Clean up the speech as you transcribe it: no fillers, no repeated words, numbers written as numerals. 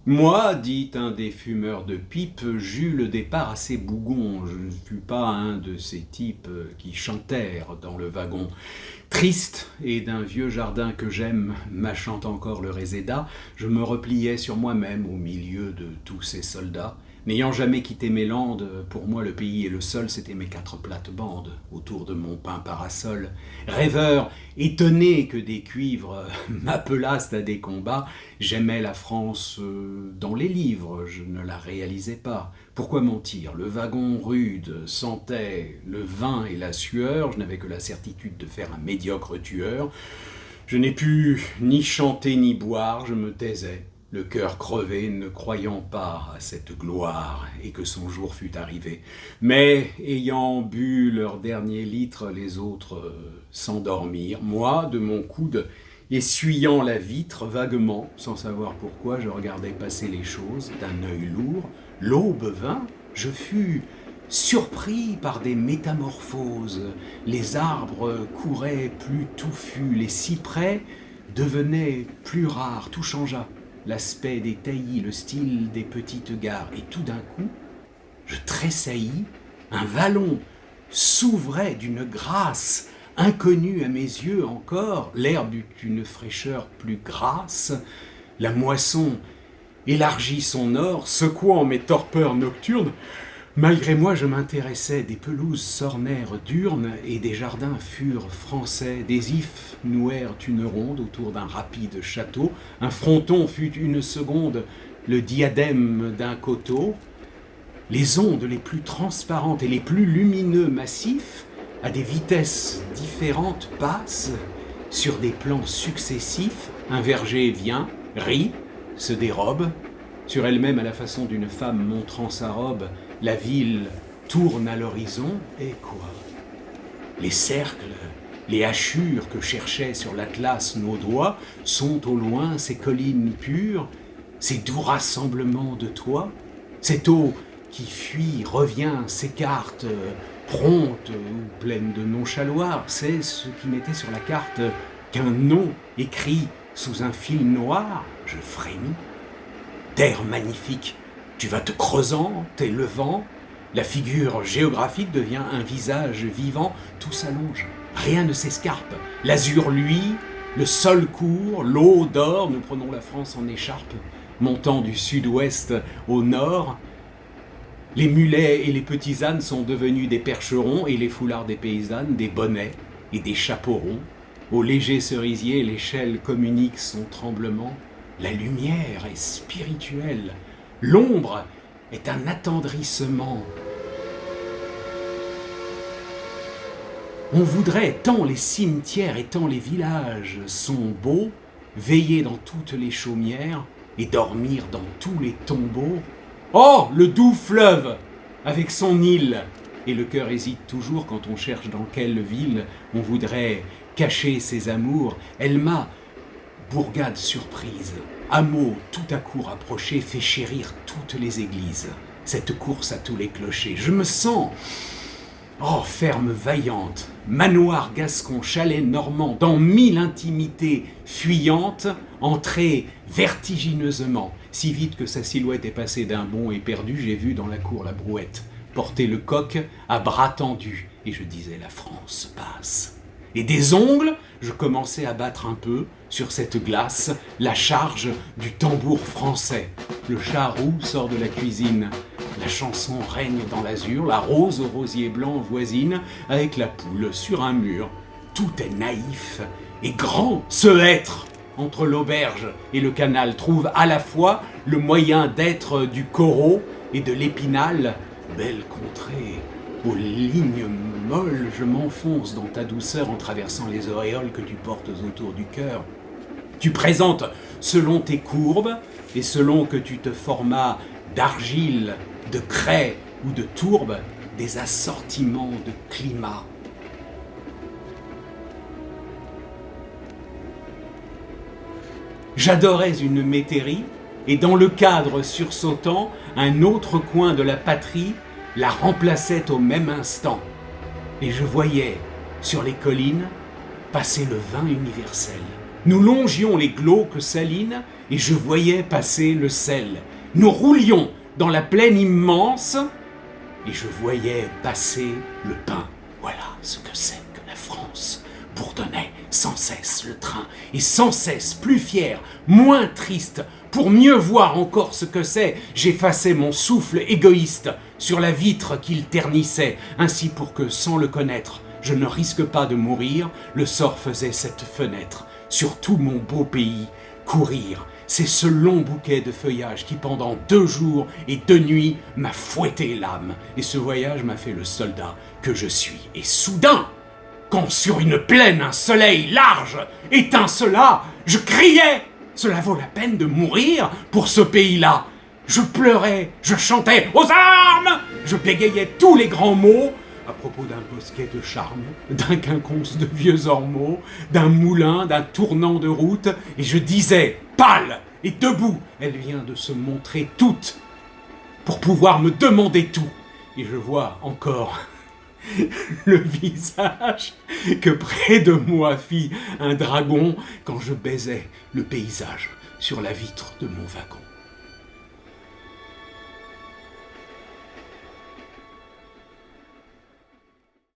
Moi, dit un des fumeurs de pipe, j'eus le départ assez bougon. Je ne fus pas un de ces types qui chantèrent dans le wagon. Triste et d'un vieux jardin que j'aime, mâchant encore le réséda, je me repliais sur moi-même au milieu de tous ces soldats. N'ayant jamais quitté mes landes, pour moi le pays et le sol, c'étaient mes quatre plates-bandes, autour de mon pain parasol. Rêveur, étonné que des cuivres m'appelassent à des combats, j'aimais la France dans les livres, je ne la réalisais pas. Pourquoi mentir? Le wagon rude sentait le vin et la sueur, je n'avais que la certitude de faire un médiocre tueur. Je n'ai pu ni chanter ni boire, je me taisais, le cœur crevé, ne croyant pas à cette gloire, et que son jour fût arrivé. Mais, ayant bu leur dernier litre, les autres s'endormirent. Moi, de mon coude, essuyant la vitre, vaguement, sans savoir pourquoi, je regardais passer les choses d'un œil lourd. L'aube vint, je fus surpris par des métamorphoses. Les arbres couraient plus touffus, les cyprès devenaient plus rares, tout changea. L'aspect des taillis, le style des petites gares. Et tout d'un coup, je tressaillis, un vallon s'ouvrait d'une grâce inconnue à mes yeux encore, l'herbe eut une fraîcheur plus grasse, la moisson élargit son or, secouant mes torpeurs nocturnes. Malgré moi, je m'intéressais, des pelouses s'ornèrent d'urnes et des jardins furent français. Des ifs nouèrent une ronde autour d'un rapide château. Un fronton fut une seconde le diadème d'un coteau. Les ondes les plus transparentes et les plus lumineux massifs, à des vitesses différentes, passent sur des plans successifs. Un verger vient, rit, se dérobe. Sur elle-même, à la façon d'une femme montrant sa robe, la ville tourne à l'horizon, et quoi? Les cercles, les hachures que cherchaient sur l'atlas nos doigts sont au loin ces collines pures, ces doux rassemblements de toits, cette eau qui fuit, revient, s'écarte, prompte ou pleine de nonchaloir, c'est ce qui mettait sur la carte qu'un nom écrit sous un fil noir. Je frémis. Terre magnifique, tu vas te creusant, t'élevant, la figure géographique devient un visage vivant, tout s'allonge, rien ne s'escarpe, l'azur luit, le sol court, l'eau dort, nous prenons la France en écharpe, montant du sud-ouest au nord. Les mulets et les petits ânes sont devenus des percherons et les foulards des paysannes des bonnets et des chapeaux ronds. Au léger cerisier, l'échelle communique son tremblement. La lumière est spirituelle, l'ombre est un attendrissement. On voudrait, tant les cimetières et tant les villages sont beaux, veiller dans toutes les chaumières et dormir dans tous les tombeaux. Oh, le doux fleuve, avec son île! Et le cœur hésite toujours quand on cherche dans quelle ville on voudrait cacher ses amours. Elle m'a, bourgade surprise, hameau tout à coup rapproché, fait chérir toutes les églises. Cette course à tous les clochers, je me sens, oh, ferme vaillante, manoir gascon, chalet normand, dans mille intimités fuyantes, entrée vertigineusement, si vite que sa silhouette est passée d'un bond éperdu, j'ai vu dans la cour la brouette porter le coq à bras tendus, et je disais la France passe. Et des ongles, je commençais à battre un peu sur cette glace la charge du tambour français. Le charroux sort de la cuisine. La chanson règne dans l'azur, la rose au rosier blanc voisine, avec la poule sur un mur. Tout est naïf et grand. Ce être, entre l'auberge et le canal, trouve à la fois le moyen d'être du Corot et de l'Épinal. Belle contrée, aux lignes molles, je m'enfonce dans ta douceur en traversant les auréoles que tu portes autour du cœur. Tu présentes, selon tes courbes et selon que tu te formas d'argile, de craie ou de tourbe, des assortiments de climats. J'adorais une métairie, et dans le cadre sursautant, un autre coin de la patrie la remplaçait au même instant. Et je voyais, sur les collines, passer le vin universel. Nous longions les glauques salines et je voyais passer le sel. Nous roulions dans la plaine immense et je voyais passer le pain. Voilà ce que c'est que la France. Bourdonnait sans cesse le train, et sans cesse plus fier, moins triste, pour mieux voir encore ce que c'est, j'effaçais mon souffle égoïste sur la vitre qu'il ternissait, ainsi pour que, sans le connaître, je ne risque pas de mourir, le sort faisait cette fenêtre, sur tout mon beau pays, courir. C'est ce long bouquet de feuillage qui, pendant 2 jours et 2 nuits, m'a fouetté l'âme, et ce voyage m'a fait le soldat que je suis. Et soudain, quand sur une plaine un soleil large étincela, je criais « Cela vaut la peine de mourir pour ce pays-là !» Je pleurais, je chantais « Aux armes !» Je bégayais tous les grands mots à propos d'un bosquet de charme, d'un quinconce de vieux ormeaux, d'un moulin, d'un tournant de route, et je disais, pâle et debout, elle vient de se montrer toute pour pouvoir me demander tout. Et je vois encore le visage que près de moi fit un dragon quand je baisais le paysage sur la vitre de mon wagon.